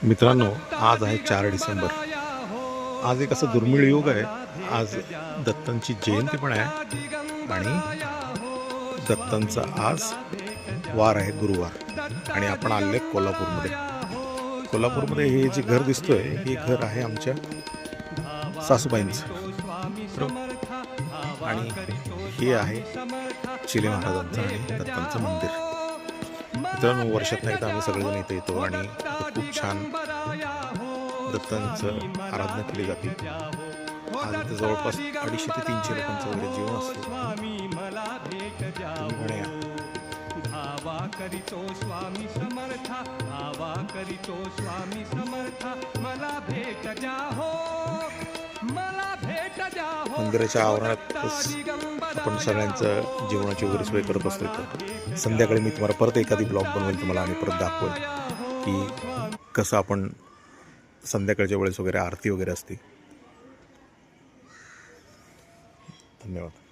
मित्रांनो, आज आहे 4 डिसेंबर। आज एक असं दुर्मिळ योग आहे। आज दत्तांची जयंती पण आहे आणि दत्तांचा आज वार आहे गुरुवार। आणि आपण आले कोल्हापूरमध्ये। कोल्हापूरमध्ये हे जे घर दिसतोय हे घर आहे आमच्या सासूबाईंचं, बरोबर। आणि हे आहे चिले महाराजांचं आणि दत्तांचं मंदिर। मित्रांनो, वर्षातनं एकदा आम्ही सगळेजण इथे येतो आणि खूप छान दत्तांचं आराधना केली जाते। आज इथे जवळपास 250 ते 300 लोकांचं वगैरे जीवन असतं। तुम्ही पण या। धावा करीतो स्वामी समर्था, धावा करीतो स्वामी समर्था, मला भेट द्या हो, मला भेट द्या हो। मंदिराच्या आवरणातच आपण सगळ्यांचं जेवणाची वगैरे सोय करत असतो इथं। संध्याकाळी मी तुम्हाला परत एखादी ब्लॉग बनवेल तुम्हाला आणि परत दाखवेल की कसं आपण संध्याकाळच्या वेळेस वगैरे आरती वगैरे असते। धन्यवाद।